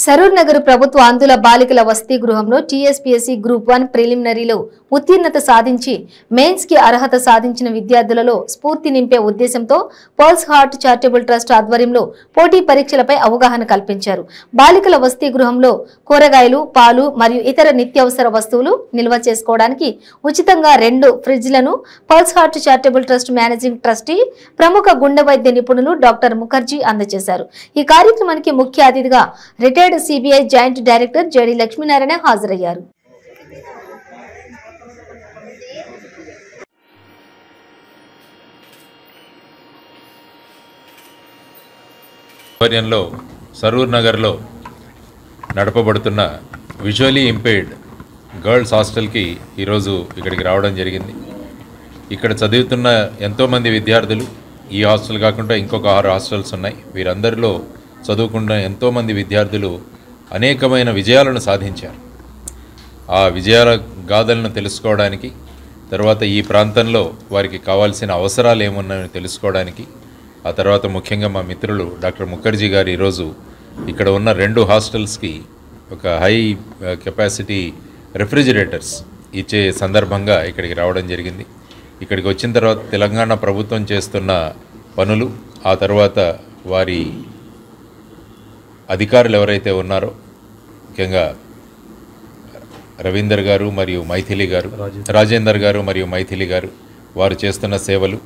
సరూర్ నగర్ ప్రభుత్వ ఆందోళన బాలికల వసతి గృహంలో టీఎస్పీఎస్సీ గ్రూప్ 1 ప్రిలిమినరీలో ఉత్తీర్ణత సాధించి మెయిన్స్ కి అర్హత సాధించిన విద్యార్థులలో స్ఫూర్తి నింపే ఉద్దేశంతో పల్స్ హార్ట్ చారిటబుల్ ట్రస్ట్ ఆధ్వర్యంలో పోటీ పరీక్షలపై అవగాహన కల్పించారు. బాలికల వసతి గృహంలో కూరగాయలు, పాలు మరియు ఇతర నిత్యావసర వస్తువులు నిల్వ చేసుకోవడానికి ఉచితంగా 2 ఫ్రిడ్జ్లను pulse heart charitable trust managing trustee ప్రముఖ గుండె వైద్య నిపుణులు డాక్టర్ ముఖర్జీ అందజేశారు. ఈ కార్యక్రమానికి ముఖ్య అతిథిగా retired CBI joint director JD Lakshminarayana హాజరయ్యారు. ఆధ్వర్యంలో సరూర్ నగర్లో నడపబడుతున్న విజువలీ ఇంపైర్డ్ గర్ల్స్ హాస్టల్కి ఈరోజు ఇక్కడికి రావడం జరిగింది. ఇక్కడ చదువుతున్న ఎంతోమంది విద్యార్థులు ఈ హాస్టల్ కాకుండా ఇంకొక 6 హాస్టల్స్ ఉన్నాయి. వీరందరిలో చదువుకున్న ఎంతోమంది విద్యార్థులు అనేకమైన విజయాలను సాధించారు. ఆ విజయాల గాథలను తెలుసుకోవడానికి, తర్వాత ఈ ప్రాంతంలో వారికి కావాల్సిన అవసరాలు ఏమున్నాయని తెలుసుకోవడానికి, ఆ తర్వాత ముఖ్యంగా మా మిత్రులు డాక్టర్ ముఖర్జీ గారు ఈరోజు ఇక్కడ ఉన్న 2 హాస్టల్స్కి ఒక హై కెపాసిటీ రెఫ్రిజిరేటర్స్ ఇచ్చే సందర్భంగా ఇక్కడికి రావడం జరిగింది. ఇక్కడికి వచ్చిన తర్వాత తెలంగాణ ప్రభుత్వం చేస్తున్న పనులు, ఆ తర్వాత వారి అధికారులు ఎవరైతే ఉన్నారో ముఖ్యంగా రవీందర్ గారు మరియు మైథిలి గారు, రాజేందర్ గారు మరియు మైథిలి గారు వారు చేస్తున్న సేవలు,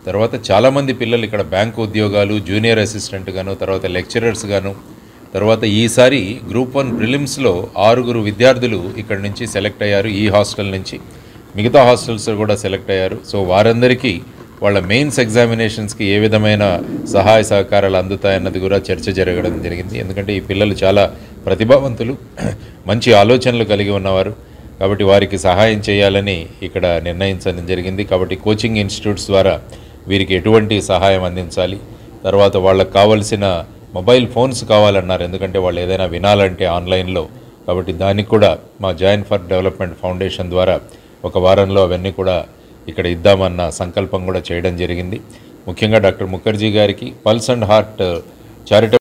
తర్వాత చాలామంది పిల్లలు ఇక్కడ బ్యాంకు ఉద్యోగాలు, జూనియర్ అసిస్టెంట్ గాను, తర్వాత లెక్చరర్స్ గాను, తర్వాత ఈసారి గ్రూప్ 1 ప్రిలిమ్స్లో 6 విద్యార్థులు ఇక్కడ నుంచి సెలెక్ట్ అయ్యారు. ఈ హాస్టల్ నుంచి మిగతా హాస్టల్స్ కూడా సెలెక్ట్ అయ్యారు. సో వారందరికీ వాళ్ళ మెయిన్స్ ఎగ్జామినేషన్స్కి ఏ విధమైన సహాయ సహకారాలు అందుతాయన్నది కూడా చర్చ జరగడం జరిగింది. ఎందుకంటే ఈ పిల్లలు చాలా ప్రతిభావంతులు, మంచి ఆలోచనలు కలిగి ఉన్నవారు, కాబట్టి వారికి సహాయం చేయాలని ఇక్కడ నిర్ణయించడం జరిగింది. కాబట్టి కోచింగ్ ఇన్స్టిట్యూట్స్ ద్వారా వీరికి ఎటువంటి సహాయం అందించాలి, తర్వాత వాళ్ళకు కావలసిన మొబైల్ ఫోన్స్ కావాలన్నారు, ఎందుకంటే వాళ్ళు ఏదైనా వినాలంటే ఆన్లైన్లో. కాబట్టి దానికి కూడా మా జాయిన్ ఫర్ డెవలప్మెంట్ ఫౌండేషన్ ద్వారా ఒక వారంలో అవన్నీ కూడా ఇక్కడ ఇద్దామన్న సంకల్పం కూడా చేయడం జరిగింది. ముఖ్యంగా డాక్టర్ ముఖర్జీ గారికి పల్స్ అండ్ హార్ట్ చారిటబుల్